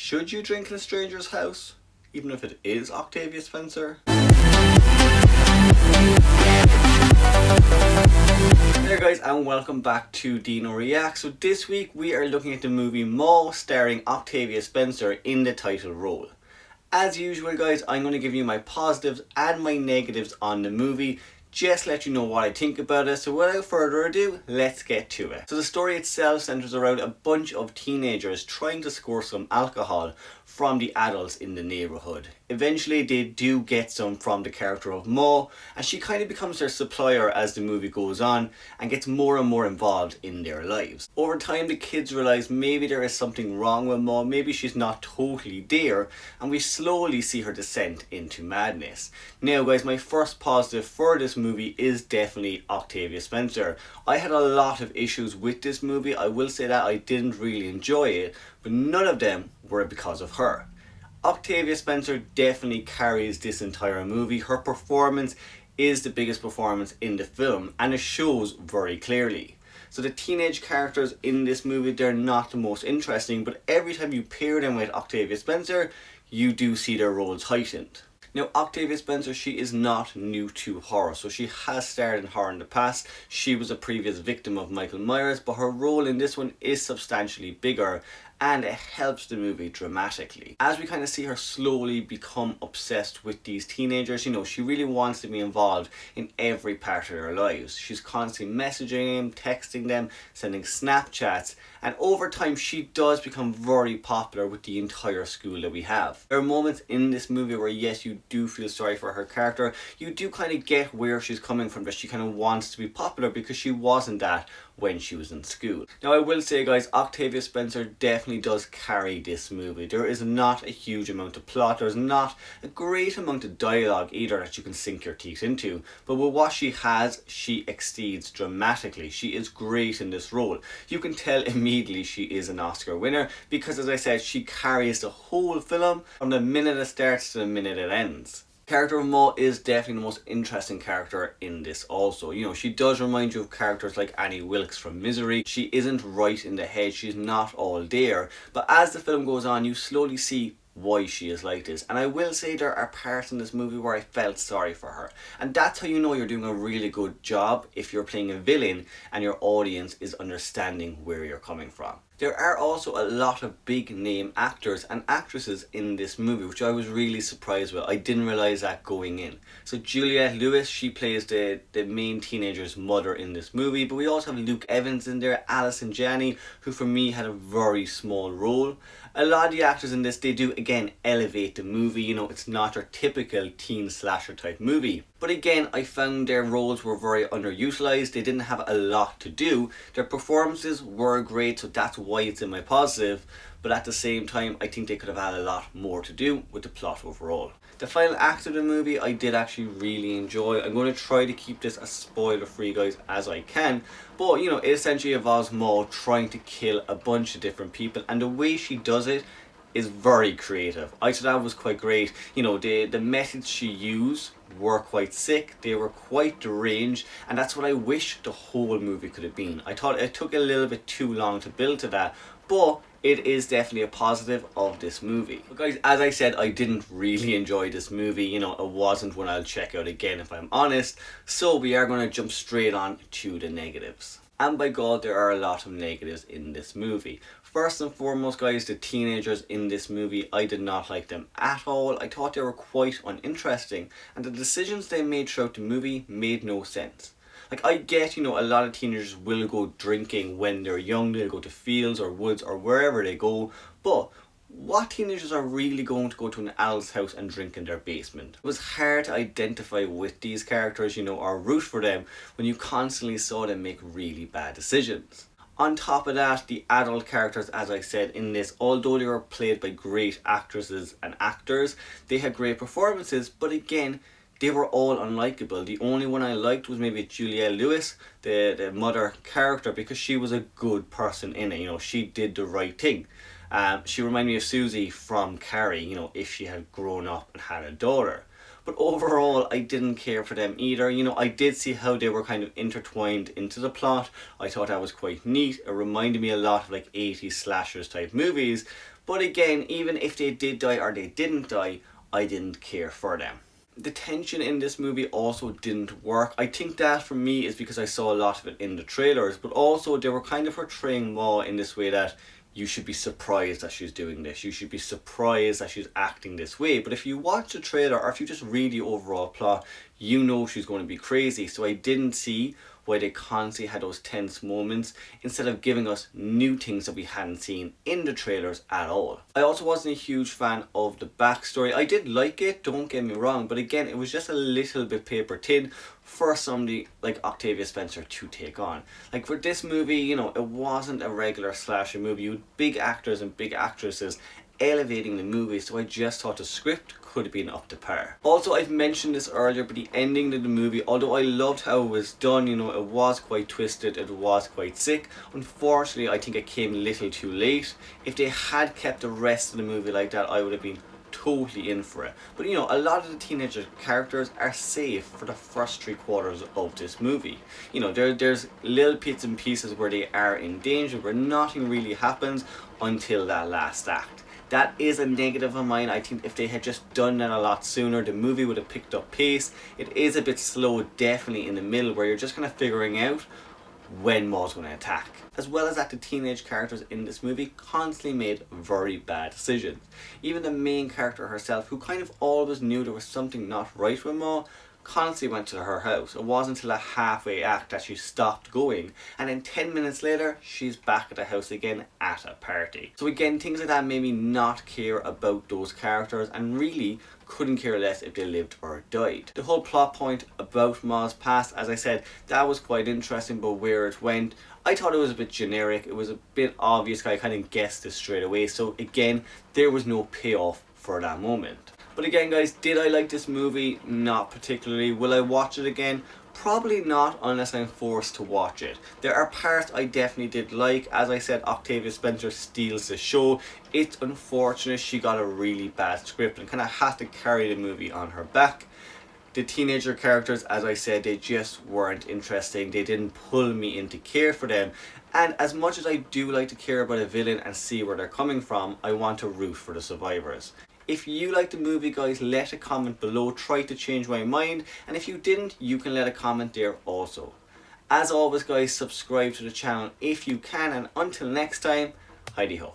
Should you drink in a stranger's house, even if it is Octavia Spencer? Hey guys, and welcome back to Dino Reacts. So this week we are looking at the movie Mo, starring Octavia Spencer in the title role. As usual guys, I'm going to give you my positives and my negatives on the movie, just let you know what I think about it. So without further ado, let's get to it. So the story itself centers around a bunch of teenagers trying to score some alcohol from the adults in the neighborhood. Eventually they do get some from the character of Mo, and she kind of becomes their supplier as the movie goes on and gets more and more involved in their lives. Over time the kids realize maybe there is something wrong with Mo, maybe she's not totally there, and we slowly see her descent into madness. Now guys, my first positive for this movie is definitely Octavia Spencer. I had a lot of issues with this movie. I will say that I didn't really enjoy it, but none of them were because of her. Octavia Spencer definitely carries this entire movie. Her performance is the biggest performance in the film, and it shows very clearly. So the teenage characters in this movie, they're not the most interesting, but every time you pair them with Octavia Spencer, you do see their roles heightened. Now Octavia Spencer, she is not new to horror, so she has starred in horror in the past. She was a previous victim of Michael Myers, but her role in this one is substantially bigger, and it helps the movie dramatically. As we kind of see her slowly become obsessed with these teenagers, you know, she really wants to be involved in every part of their lives. She's constantly messaging them, texting them, sending Snapchats, and over time she does become very popular with the entire school that we have. There are moments in this movie where yes, you do feel sorry for her character. You do kind of get where she's coming from, that she kind of wants to be popular because she wasn't that when she was in school. Now I will say guys, Octavia Spencer definitely does carry this movie. There is not a huge amount of plot, there's not a great amount of dialogue either that you can sink your teeth into, but with what she has, she exceeds dramatically. She is great in this role. You can tell immediately she is an Oscar winner because, as I said, she carries the whole film from the minute it starts to the minute it ends. The character of Mo is definitely the most interesting character in this also. You know, she does remind you of characters like Annie Wilkes from Misery. She isn't right in the head, she's not all there, but as the film goes on you slowly see why she is like this. And I will say there are parts in this movie where I felt sorry for her, and that's how you know you're doing a really good job, if you're playing a villain and your audience is understanding where you're coming from. There are also a lot of big name actors and actresses in this movie, which I was really surprised with. I didn't realise that going in. So Juliette Lewis, she plays the main teenager's mother in this movie, but we also have Luke Evans in there, Allison Janney, who for me had a very small role. A lot of the actors in this, they do again elevate the movie. You know, it's not your typical teen slasher type movie. But again, I found their roles were very underutilized. They didn't have a lot to do. Their performances were great, so that's why it's in my positive. But at the same time, I think they could have had a lot more to do with the plot overall. The final act of the movie I did actually really enjoy. I'm going to try to keep this as spoiler free guys as I can, but you know, it essentially involves Mo trying to kill a bunch of different people, and the way she does it is very creative. I thought that was quite great. You know, the methods she used were quite sick, they were quite deranged, and that's what I wish the whole movie could have been. I thought it took a little bit too long to build to that, but it is definitely a positive of this movie. But guys, as I said, I didn't really enjoy this movie. You know, it wasn't one I'll check out again if I'm honest. So we are going to jump straight on to the negatives. And by God, there are a lot of negatives in this movie. First and foremost guys, the teenagers in this movie, I did not like them at all. I thought they were quite uninteresting, and the decisions they made throughout the movie made no sense. Like, I get, you know, a lot of teenagers will go drinking when they're young, they'll go to fields or woods or wherever they go, but what teenagers are really going to go to an adult's house and drink in their basement? It was hard to identify with these characters, you know, or root for them when you constantly saw them make really bad decisions. On top of that, the adult characters, as I said in this, although they were played by great actresses and actors, they had great performances, but again, they were all unlikable. The only one I liked was maybe Juliette Lewis, the mother character, because she was a good person in it. You know, she did the right thing. She reminded me of Susie from Carrie, you know, if she had grown up and had a daughter. But overall, I didn't care for them either. You know, I did see how they were kind of intertwined into the plot. I thought that was quite neat. It reminded me a lot of like 80s slashers type movies. But again, even if they did die or they didn't die, I didn't care for them. The tension in this movie also didn't work. I think that for me is because I saw a lot of it in the trailers, but also they were kind of portraying Maw in this way that you should be surprised that she's doing this. You should be surprised that she's acting this way. But if you watch the trailer or if you just read the overall plot, you know she's going to be crazy. So I didn't see why they constantly had those tense moments instead of giving us new things that we hadn't seen in the trailers at all. I also wasn't a huge fan of the backstory. I did like it, don't get me wrong, but again, it was just a little bit paper thin for somebody like Octavia Spencer to take on. Like for this movie, you know, it wasn't a regular slasher movie. You had big actors and big actresses elevating the movie, so I just thought the script could have been up to par. Also, I've mentioned this earlier, but the ending of the movie, although I loved how it was done, you know, it was quite twisted, it was quite sick. Unfortunately, I think it came a little too late. If they had kept the rest of the movie like that, I would have been totally in for it. But you know, a lot of the teenager characters are safe for the first 3/4 of this movie. You know, there's little bits and pieces where they are in danger, where nothing really happens until that last act. That is a negative of mine. I think if they had just done that a lot sooner, the movie would have picked up pace. It is a bit slow, definitely in the middle, where you're just kind of figuring out when Maw's going to attack. As well as that, the teenage characters in this movie constantly made very bad decisions. Even the main character herself, who kind of always knew there was something not right with Maw, constantly went to her house. It wasn't until a halfway act that she stopped going, and then 10 minutes later she's back at the house again at a party. So again, things like that made me not care about those characters, and really couldn't care less if they lived or died. The whole plot point about Maw's past, as I said, that was quite interesting, but where it went, I thought it was a bit generic. It was a bit obvious. I kind of guessed it straight away. So again, there was no payoff for that moment. But again, guys, did I like this movie? Not particularly. Will I watch it again? Probably not, unless I'm forced to watch it. There are parts I definitely did like. As I said, Octavia Spencer steals the show. It's unfortunate she got a really bad script and kind of had to carry the movie on her back. The teenager characters, as I said, they just weren't interesting. They didn't pull me in to care for them. And as much as I do like to care about a villain and see where they're coming from, I want to root for the survivors. If you liked the movie, guys, let a comment below. Try to change my mind. And if you didn't, you can let a comment there also. As always, guys, subscribe to the channel if you can. And until next time, Heidi ho.